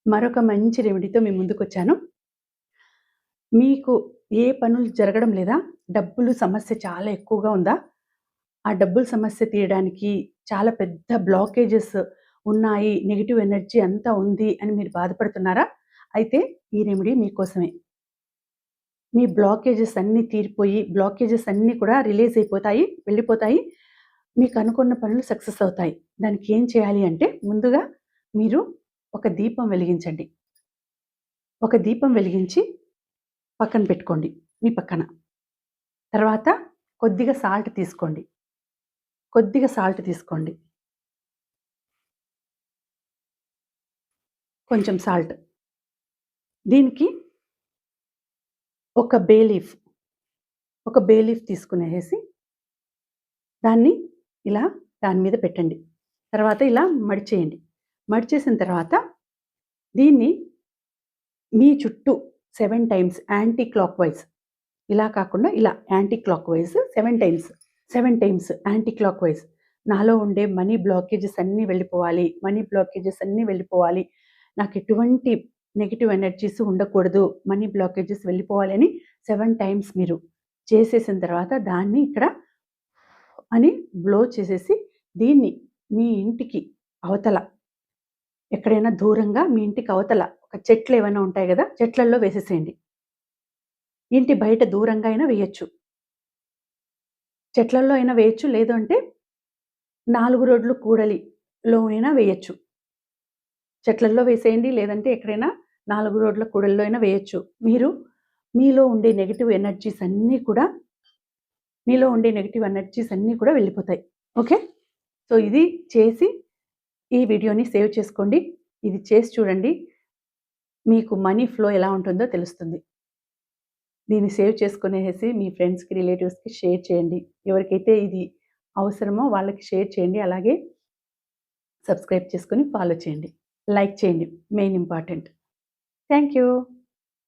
మరొక మంచి రెమెడీతో మీ ముందుకొచ్చాను. మీకు ఏ పనులు జరగడం లేదా? డబ్బులు సమస్య చాలా ఎక్కువగా ఉందా? ఆ డబ్బుల సమస్య తీయడానికి చాలా పెద్ద బ్లాకేజెస్ ఉన్నాయి. నెగెటివ్ ఎనర్జీ అంతా ఉంది అని మీరు బాధపడుతున్నారా? అయితే ఈ రెమెడీ మీకోసమే. మీ బ్లాకేజెస్ అన్నీ తీరిపోయి, బ్లాకేజెస్ అన్నీ కూడా రిలీజ్ అయిపోతాయి, వెళ్ళిపోతాయి. మీకు అనుకున్న పనులు సక్సెస్ అవుతాయి. దానికి ఏం చేయాలి అంటే ముందుగా మీరు ఒక దీపం వెలిగించండి. ఒక దీపం వెలిగించి పక్కన పెట్టుకోండి మీ పక్కన. తర్వాత కొద్దిగా సాల్ట్ తీసుకోండి. కొద్దిగా సాల్ట్ తీసుకోండి. కొంచెం సాల్ట్. దీనికి ఒక బే లీఫ్, ఒక బే లీఫ్ తీసుకునేసేసి దాన్ని ఇలా దాని మీద పెట్టండి. తర్వాత ఇలా మడిచేయండి. మడిచేసిన తర్వాత దీన్ని మీ చుట్టూ 7 టైమ్స్ యాంటీ క్లాక్ వైస్, ఇలా కాకుండా ఇలా anticlockwise 7 times, 7 times anticlockwise. నాలో ఉండే మనీ బ్లాకేజెస్ అన్నీ వెళ్ళిపోవాలి. మనీ బ్లాకేజెస్ అన్నీ వెళ్ళిపోవాలి. నాకు ఎటువంటి నెగెటివ్ ఎనర్జీస్ ఉండకూడదు. మనీ బ్లాకేజెస్ వెళ్ళిపోవాలి అని 7 టైమ్స్ మీరు చేసేసిన తర్వాత దాన్ని ఇక్కడ అని బ్లో చేసేసి దీన్ని మీ ఇంటికి అవతల ఎక్కడైనా దూరంగా మీ ఇంటికి అవతల ఒక చెట్లు ఏమైనా ఉంటాయి గదా! చెట్లల్లో వేసేసేయండి. ఇంటి బయట దూరంగా అయినా వేయొచ్చు. చెట్లల్లో అయినా వేయొచ్చు. లేదు అంటే 4 రోడ్లు కూడలిలో అయినా వేయొచ్చు. చెట్లల్లో వేసేయండి. లేదంటే ఎక్కడైనా 4 రోడ్ల కూడలిలో అయినా వేయొచ్చు. మీరు మీలో ఉండే నెగెటివ్ ఎనర్జీస్ అన్నీ కూడా వెళ్ళిపోతాయి. ఓకే. సో, ఇది చేసి ఈ వీడియోని సేవ్ చేసుకోండి. ఇది చేసి చూడండి. మీకు మనీ ఫ్లో ఎలా ఉంటుందో తెలుస్తుంది. దీన్ని సేవ్ చేసుకునేసేసి మీ ఫ్రెండ్స్‌కి, రిలేటివ్స్‌కి షేర్ చేయండి. ఎవరికైతే ఇది అవసరమో వాళ్ళకి షేర్ చేయండి. అలాగే సబ్స్క్రైబ్ చేసుకొని ఫాలో చేయండి. లైక్ చేయండి. Main important. Thank you.